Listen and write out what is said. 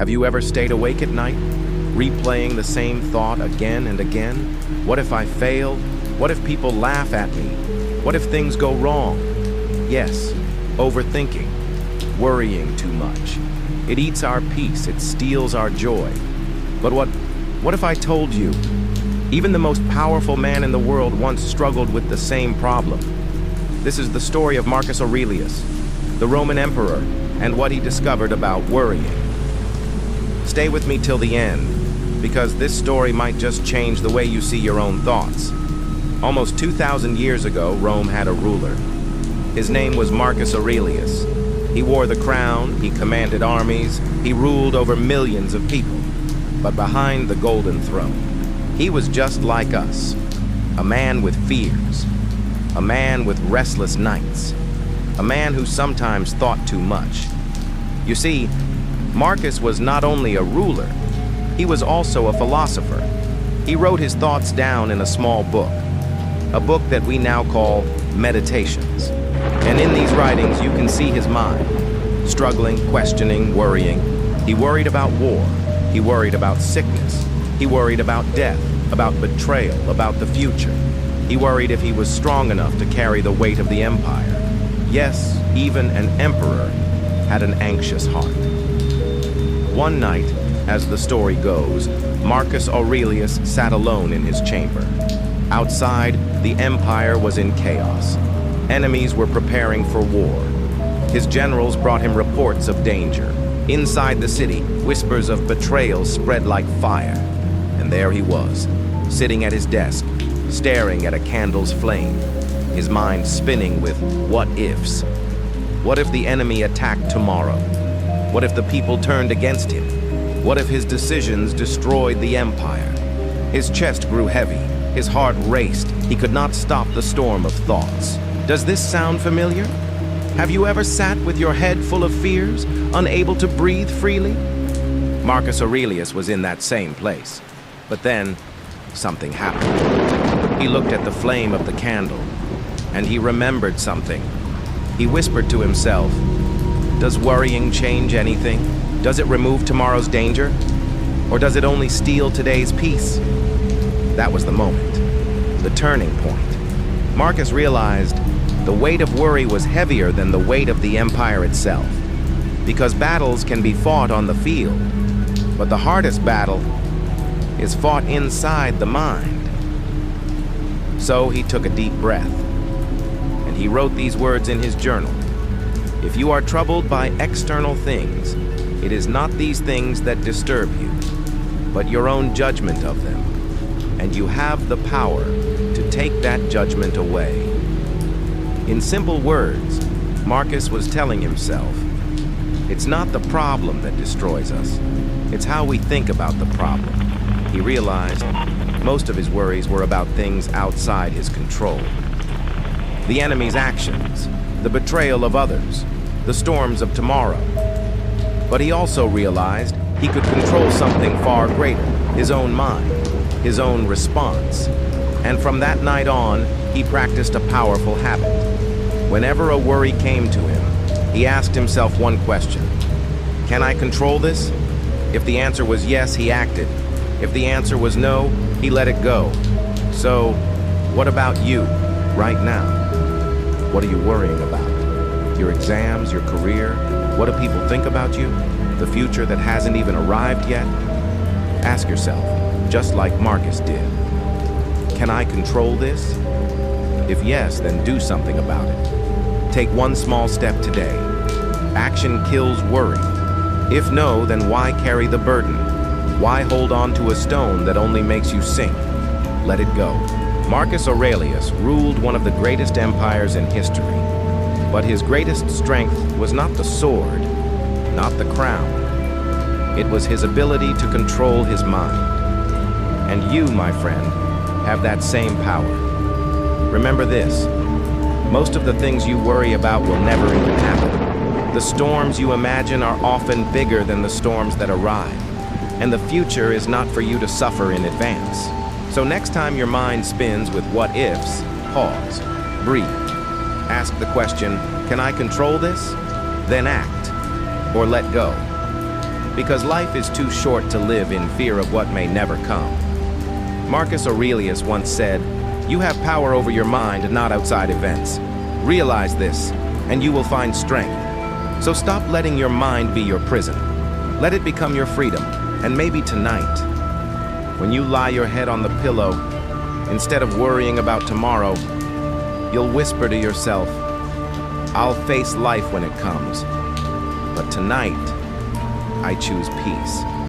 Have you ever stayed awake at night, replaying the same thought again and again? What if I fail? What if people laugh at me? What if things go wrong? Yes, overthinking, worrying too much. It eats our peace, it steals our joy. But what if I told you, even the most powerful man in the world once struggled with the same problem? This is the story of Marcus Aurelius, the Roman emperor, and what he discovered about worrying. Stay with me till the end, because this story might just change the way you see your own thoughts. Almost 2,000 years ago, Rome had a ruler. His name was Marcus Aurelius. He wore the crown, he commanded armies, he ruled over millions of people. But behind the golden throne, he was just like us, a man with fears, a man with restless nights, a man who sometimes thought too much. You see, Marcus was not only a ruler, he was also a philosopher. He wrote his thoughts down in a small book, a book that we now call Meditations. And in these writings, you can see his mind, struggling, questioning, worrying. He worried about war, he worried about sickness, he worried about death, about betrayal, about the future. He worried if he was strong enough to carry the weight of the empire. Yes, even an emperor had an anxious heart. One night, as the story goes, Marcus Aurelius sat alone in his chamber. Outside, the empire was in chaos. Enemies were preparing for war. His generals brought him reports of danger. Inside the city, whispers of betrayal spread like fire. And there he was, sitting at his desk, staring at a candle's flame, his mind spinning with what-ifs. What if the enemy attacked tomorrow? What if the people turned against him? What if his decisions destroyed the empire? His chest grew heavy, his heart raced. He could not stop the storm of thoughts. Does this sound familiar? Have you ever sat with your head full of fears, unable to breathe freely? Marcus Aurelius was in that same place. But then, something happened. He looked at the flame of the candle, and he remembered something. He whispered to himself, "Does worrying change anything? Does it remove tomorrow's danger? Or does it only steal today's peace?" That was the moment, the turning point. Marcus realized the weight of worry was heavier than the weight of the empire itself. Because battles can be fought on the field, but the hardest battle is fought inside the mind. So he took a deep breath, and he wrote these words in his journal. "If you are troubled by external things, it is not these things that disturb you, but your own judgment of them, and you have the power to take that judgment away." In simple words, Marcus was telling himself, it's not the problem that destroys us, it's how we think about the problem. He realized most of his worries were about things outside his control. The enemy's actions, the betrayal of others, the storms of tomorrow. But he also realized he could control something far greater, his own mind, his own response. And from that night on, he practiced a powerful habit. Whenever a worry came to him, he asked himself one question: can I control this? If the answer was yes, he acted. If the answer was no, he let it go. So, what about you, right now? What are you worrying about? Your exams, your career? What do people think about you? The future that hasn't even arrived yet? Ask yourself, just like Marcus did, can I control this? If yes, then do something about it. Take one small step today. Action kills worry. If no, then why carry the burden? Why hold on to a stone that only makes you sink? Let it go. Marcus Aurelius ruled one of the greatest empires in history. But his greatest strength was not the sword, not the crown. It was his ability to control his mind. And you, my friend, have that same power. Remember this: most of the things you worry about will never even happen. The storms you imagine are often bigger than the storms that arrive. And the future is not for you to suffer in advance. So next time your mind spins with what ifs, pause, breathe. Ask the question, can I control this? Then act, or let go. because life is too short to live in fear of what may never come. Marcus Aurelius once said, "You have power over your mind, not outside events. Realize this, and you will find strength. So stop letting your mind be your prison. Let it become your freedom, and maybe tonight, when you lie your head on the pillow, instead of worrying about tomorrow, you'll whisper to yourself, 'I'll face life when it comes. But tonight, I choose peace.'"